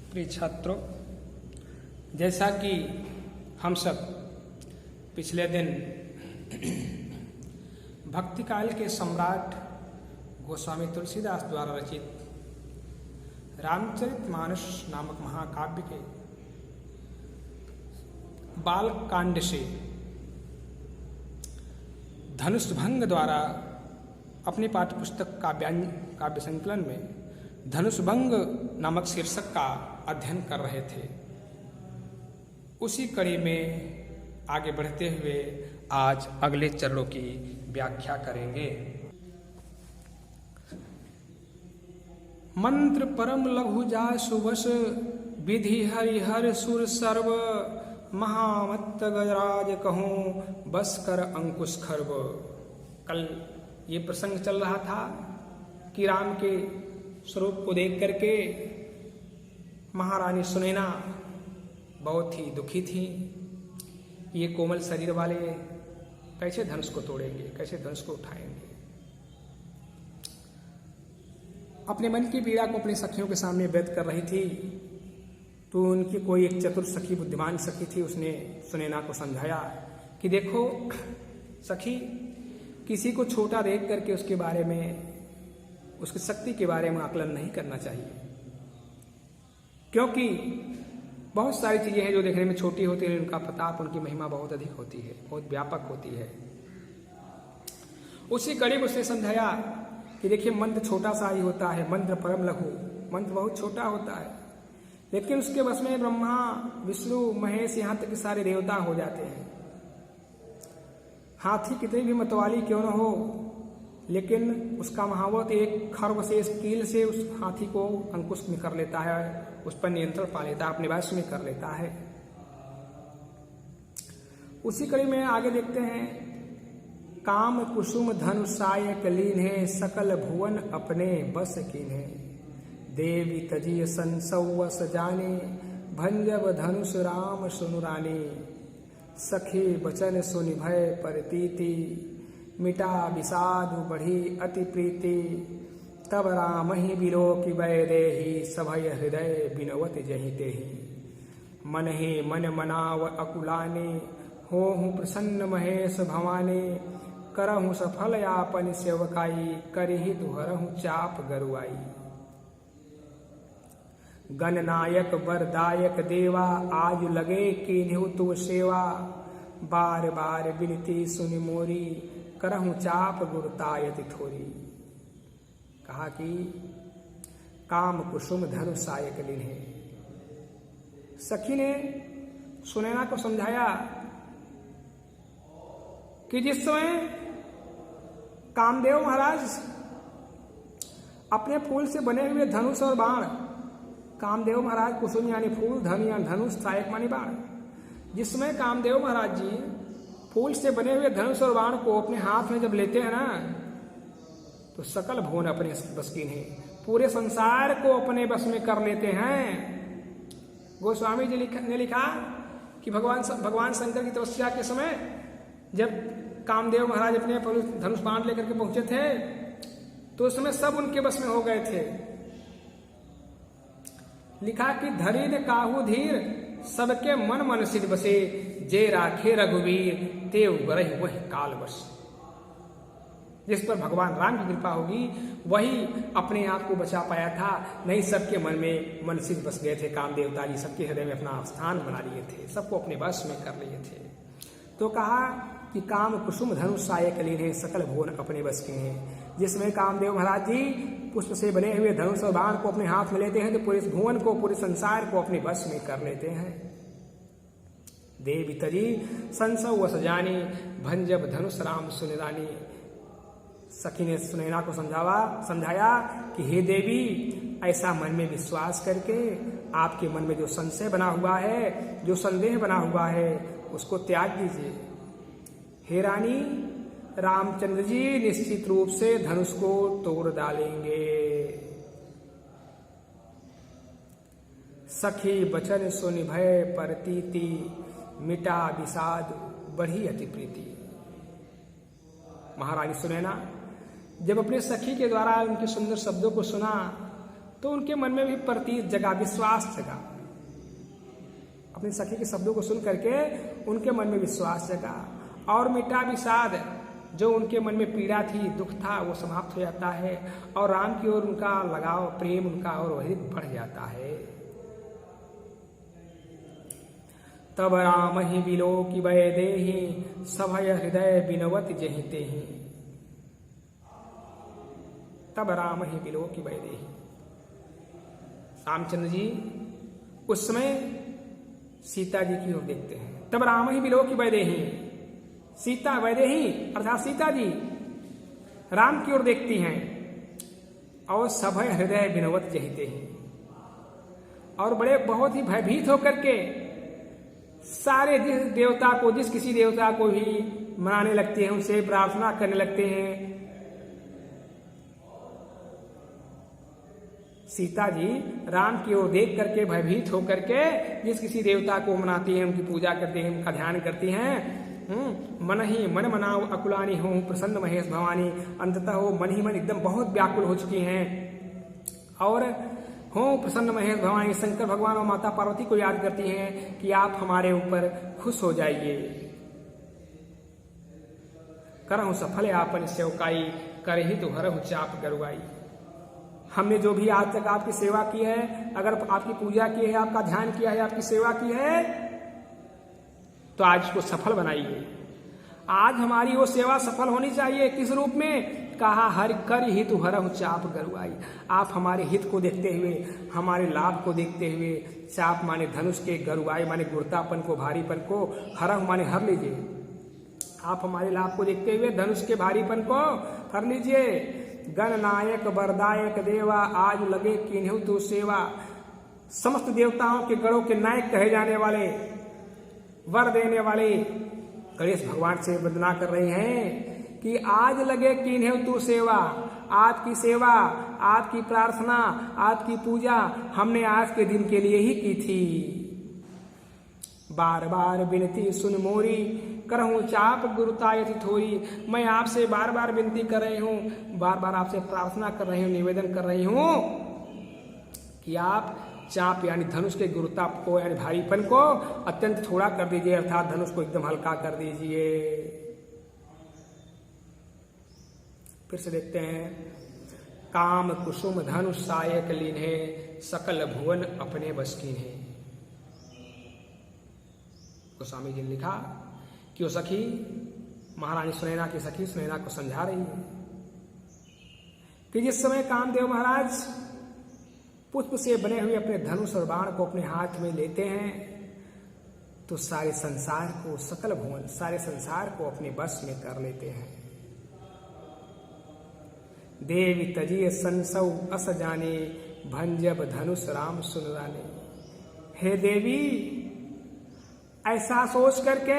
प्रिय छात्रों, जैसा कि हम सब पिछले दिन भक्ति काल के सम्राट गोस्वामी तुलसीदास द्वारा रचित रामचरितमानस नामक महाकाव्य के बाल कांड से धनुष भंग द्वारा अपनी पाठ्यपुस्तक काव्य संकलन में धनुष भंग नामक शीर्षक का अध्ययन कर रहे थे। उसी कड़ी में आगे बढ़ते हुए आज अगले चरणों की व्याख्या करेंगे। मंत्र परम लघु जा सुवश विधि हरिहर सुर सर्व महामत्त गजराज कहूं बस कर अंकुश खर्व। कल ये प्रसंग चल रहा था कि राम के स्वरूप को देख करके महारानी सुनैना बहुत ही दुखी थी। ये कोमल शरीर वाले कैसे धनुष को तोड़ेंगे, कैसे धनुष को उठाएंगे। अपने मन की पीड़ा को अपने सखियों के सामने व्यक्त कर रही थी तो उनकी कोई एक चतुर सखी, बुद्धिमान सखी थी। उसने सुनैना को समझाया कि देखो सखी, किसी को छोटा देख करके उसके बारे में, उसकी शक्ति के बारे में आकलन नहीं करना चाहिए, क्योंकि बहुत सारी चीजें हैं जो देखने में छोटी होती हैं, उनका प्रताप, उनकी महिमा बहुत अधिक होती है, बहुत व्यापक होती है। उसी कड़ी में उसने समझाया कि देखिए मंत्र छोटा सा ही होता है, मंत्र परम लघु, मंत्र बहुत छोटा होता है, लेकिन उसके बस में ब्रह्मा, विष्णु, महेश, यहाँ तक के सारे देवता हो जाते हैं। हाथी कितनी भी मतवाली क्यों न हो, लेकिन उसका महावत एक खर्व से, इस कील से उस हाथी को अंकुश में कर लेता है, उस पर नियंत्रण पा लेता है, अपने वश में कर लेता है। उसी कड़ी में आगे देखते हैं, काम कुसुम धनुषाय कलीन है, सकल भुवन अपने बस कीन है। देवी तजी संसवस जाने, भंजब धनुष राम सुनुरानी। सखी बचन सुनि भय परतीति, मिटा विषाद बढ़ी अति प्रीति। तब राम ही विलोकि वै देहि, सभय हृदय बिनवत जहि तेहि। मन ही मन मनाव अकुलाने, होहु प्रसन्न महेश भवाने। करहु सफल यापन सेवकाई, करहि तुहरहु चाप गरुआई। गणनायक वरदायक देवा, आज लगे कीन्हु तुव सेवा। बार बार बिनती सुनि मोरी, करहु चाप गुरुतायति थोरी। कहा कि काम कुसुम धनुषाय कलीन है। सखी ने सुनैना को समझाया कि जिस समय कामदेव महाराज अपने फूल से बने हुए धनुष और बाण, कामदेव महाराज कुसुम यानी फूल, धन या धनुष, सहायक मानी बाण, जिसमें कामदेव महाराज जी फूल से बने हुए धनुष और बाण को अपने हाथ में जब लेते हैं ना, तो सकल भुवन अपने बस की है, पूरे संसार को अपने बस में कर लेते हैं। गोस्वामी जी ने लिखा कि भगवान शंकर की तपस्या के समय जब कामदेव महाराज अपने धनुष बाण लेकर के पहुंचे थे, तो उस समय सब उनके बस में हो गए थे। लिखा कि धरी ने काहू धीर, सबके मन मन सिद्ध बसे। जे राखे रघुवीर, तेव गरहि वही काल बस। जिस पर भगवान राम की कृपा होगी वही अपने आप को बचा पाया था, नहीं सबके मन में मन सिद्ध बस गए थे। काम देवता जी सबके हृदय में अपना स्थान बना लिए थे, सबको अपने वश में कर लिए थे। तो कहा कि काम कुसुम धनुषाय कलीन है, सकल भुवन अपने बस के हैं। जिसमें कामदेव महाराज जी पुष्प से बने हुए धनुष और बाण को अपने हाथ में लेते हैं तो पूरे भुवन को, पूरे संसार को अपने वश में कर लेते हैं। देवी तजी संसव वस जानी, भंजब धनुष राम सुनिरानी। सखी ने सुनैना को समझाया कि हे देवी, ऐसा मन में विश्वास करके आपके मन में जो संशय बना हुआ है, जो संदेह बना हुआ है, उसको त्याग दीजिए। हे रानी, रामचंद्र जी निश्चित रूप से धनुष को तोड़ डालेंगे। सखी बचन सुनि भय परतीति, मिटा विषाद बढ़ी अति प्रीति। महारानी सुनैना जब अपने सखी के द्वारा उनके सुंदर शब्दों को सुना तो उनके मन में भी प्रतीत जगा, विश्वास जगा। अपनी सखी के शब्दों को सुन करके उनके मन में विश्वास जगा और मिटा विषाद। जो उनके मन में पीड़ा थी, दुख था, वो समाप्त हो जाता है और राम की ओर उनका लगाव, प्रेम उनका और अधिक बढ़ जाता है। तब राम ही बिलो की वै देहि, सभय हृदय बिनवत जहिते ही। तब राम ही बिलो की वै देहि। रामचंद्र जी उस समय सीता जी की ओर देखते हैं। तब राम ही बिलो की वै देहि, सीता वैदेही अर्थात सीता जी राम की ओर देखती हैं और सभय हृदय बिनवत जहिते हैं, और बड़े बहुत ही भयभीत होकर के सारे जिस किसी देवता को भी मनाने लगते हैं, उनसे प्रार्थना करने लगते हैं। सीता जी राम की ओर देख करके भयभीत होकर के जिस किसी देवता को मनाती हैं, उनकी पूजा करती हैं, उनका ध्यान करती हैं। मन ही मन मनाओ अकुलानी हो प्रसन्न महेश भवानी। अंततः वो मन ही मन एकदम बहुत व्याकुल हो चुकी हैं और हो प्रसन्न महेश भवानी, शंकर भगवान और माता पार्वती को याद करती हैं कि आप हमारे ऊपर खुश हो जाइए। करहु सफल आपन सेवकाई, करहि तो हरहु चाप गरुआई। हमने जो भी आज तक आपकी सेवा की है, अगर आपकी पूजा की है, आपका ध्यान किया है, आपकी सेवा की है, तो आज इसको सफल बनाइए। आज हमारी वो सेवा सफल होनी चाहिए। किस रूप में? कहा हर कर हित हरहु चाप गरुआई। आप हमारे हित को देखते हुए, हमारे लाभ को देखते हुए, चाप माने धनुष के, गरुआई माने गुरुतापन को, भारीपन को, हरहु माने हर लीजिए। आप हमारे लाभ को देखते हुए धनुष के भारीपन को हर लीजिए। गणनायक वरदायक देवा, आज लगे किन्हु तू सेवा। समस्त देवताओं के गणों के नायक कहे जाने वाले, वर देने वाले गणेश भगवान से वंदना कर रहे हैं कि आज लगे किन्हु तू सेवा। आपकी सेवा, आपकी प्रार्थना, आपकी पूजा हमने आज के दिन के लिए ही की थी। बार बार विनती सुन मोरी, करहूं चाप गुरुतायति थोरी। मैं आपसे बार बार विनती कर रही हूँ, बार बार आपसे प्रार्थना कर रही हूँ, निवेदन कर रही हूँ कि आप चाप यानी धनुष के गुरुता को यानी भारीपन को अत्यंत थोड़ा कर दीजिए, अर्थात धनुष को एकदम हल्का कर दीजिए। फिर से देखते हैं। काम कुसुम धनुष सायक लीन्हे, सकल भुवन अपने बस कीन्हे। गोस्वामी जी ने लिखा कि वो सखी महारानी सुनैना की सखी सुनैना को समझा रही है कि जिस समय कामदेव महाराज पुष्प से बने हुए अपने धनुष और बाण को अपने हाथ में लेते हैं तो सारे संसार को, सकल भुवन, सारे संसार को अपने बस में कर लेते हैं। देवी तजिए संसौ अस जाने, भंजब धनुष राम सुनराने। हे देवी, ऐसा सोच करके,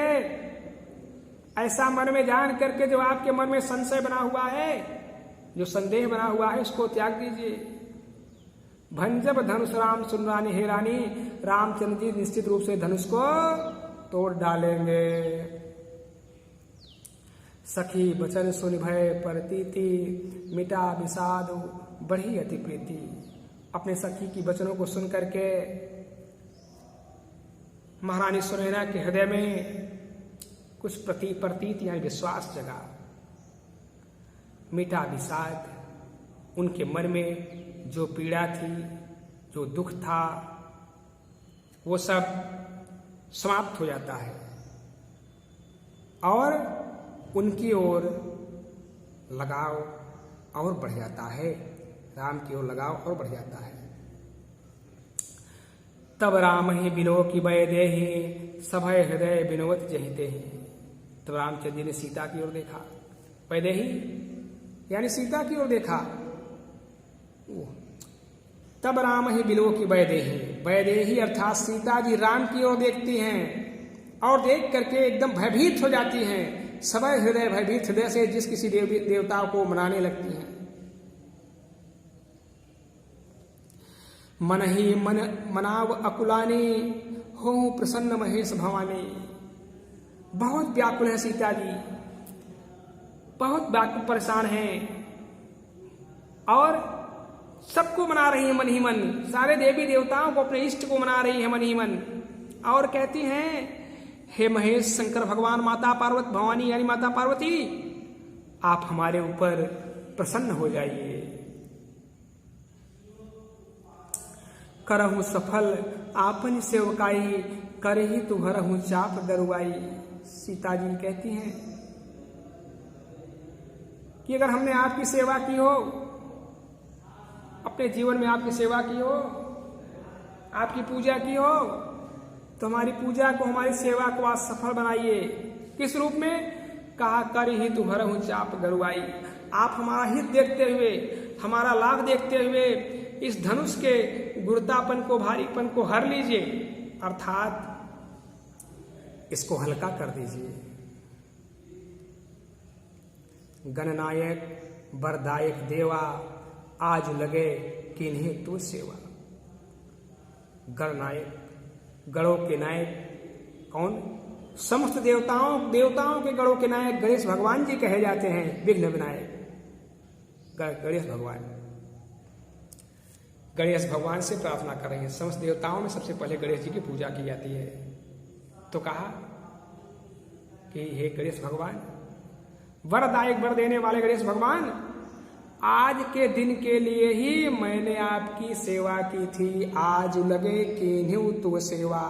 ऐसा मन में जान करके जो आपके मन में संशय बना हुआ है, जो संदेह बना हुआ है, उसको त्याग दीजिए। भंजब धनुष राम सुनरानी। हे रानी, रामचंद्र जी निश्चित रूप से धनुष को तोड़ डालेंगे। सखी बचन सुन भय प्रतीति, मिटा विषाद बढ़ी अति प्रीति। अपने सखी की वचनों को सुन करके महारानी सुनैना के हृदय में कुछ प्रतीत यानी विश्वास जगा। मिटा विषाद, उनके मन में जो पीड़ा थी, जो दुख था, वो सब समाप्त हो जाता है और उनकी ओर लगाव और बढ़ जाता है। राम की ओर लगाव और बढ़ जाता है। तब राम ही बिलो की वै देहि, सभय हृदय बिनवत जहिते ही। तब रामचंद्र जी ने सीता की ओर देखा। वैदेही यानी सीता की ओर देखा। तब राम ही बिलो की वैदेही, वैदेही अर्थात सीता जी राम की ओर देखती हैं और देख करके एकदम भयभीत हो जाती हैं। सभय हृदय, भयभीत हृदय से जिस किसी देवता को मनाने लगती हैं। मन ही मन मनाव अकुलानी, हो प्रसन्न महेश भवानी। बहुत व्याकुल है सीता जी, बहुत व्याकुल परेशान हैं और सबको मना रही है मन ही मन, सारे देवी देवताओं को, अपने इष्ट को मना रही है मन ही मन। और कहती हैं, हे महेश, शंकर भगवान, माता पार्वती, भवानी यानी माता पार्वती, आप हमारे ऊपर प्रसन्न हो जाइए। करहु सफल आपन सेवकाई, करही तुहरहु चाप दरुआई। सीता जी कहती हैं कि अगर हमने आपकी सेवा की हो, अपने जीवन में आपकी सेवा की हो, आपकी पूजा की हो, तो हमारी पूजा को, हमारी सेवा को आज सफल बनाइए। किस रूप में? कहा, करही तुहरहु चाप दरुआई। आप हमारा हित देखते हुए, हमारा लाभ देखते हुए इस धनुष के गुरुतापन को, भारीपन को हर लीजिए, अर्थात इसको हल्का कर दीजिए। गणनायक वरदायक देवा, आज लगे किन्हें तो सेवा। गणनायक, गणों के नायक कौन? समस्त देवताओं के गणों के नायक गणेश भगवान जी कहे जाते हैं। विघ्न विनायक गणेश भगवान। गणेश भगवान से प्रार्थना कर रही है। समस्त देवताओं में सबसे पहले गणेश जी की पूजा की जाती है। तो कहा कि हे गणेश भगवान, वरदायक, वर देने वाले गणेश भगवान, आज के दिन के लिए ही मैंने आपकी सेवा की थी। आज लगे किन्हीं तो सेवा।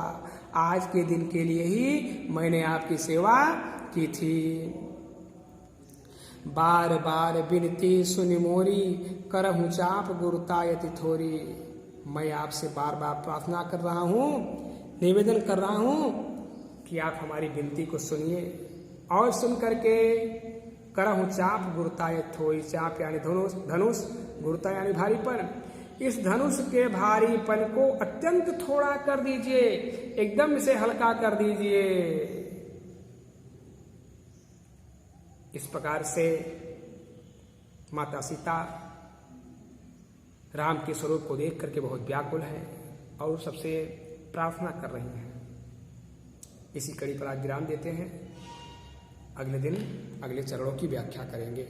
आज के दिन के लिए ही मैंने आपकी सेवा की थी। बार बार बिनती सुनि मोरी, करहु चाप गुरुतायति थोरी। मैं आपसे बार बार प्रार्थना कर रहा हूँ, निवेदन कर रहा हूँ कि आप हमारी विनती को सुनिए, और सुन करके करहु चाप गुरुतायत थोरी। चाप यानी धनुष, गुरुता यानी भारीपन। इस धनुष के भारीपन को अत्यंत थोड़ा कर दीजिए, एकदम इसे हल्का कर दीजिए। इस प्रकार से माता सीता राम के स्वरूप को देख करके बहुत व्याकुल हैं और सबसे प्रार्थना कर रही हैं। इसी कड़ी पर आज विराम देते हैं। अगले दिन अगले चरणों की व्याख्या करेंगे।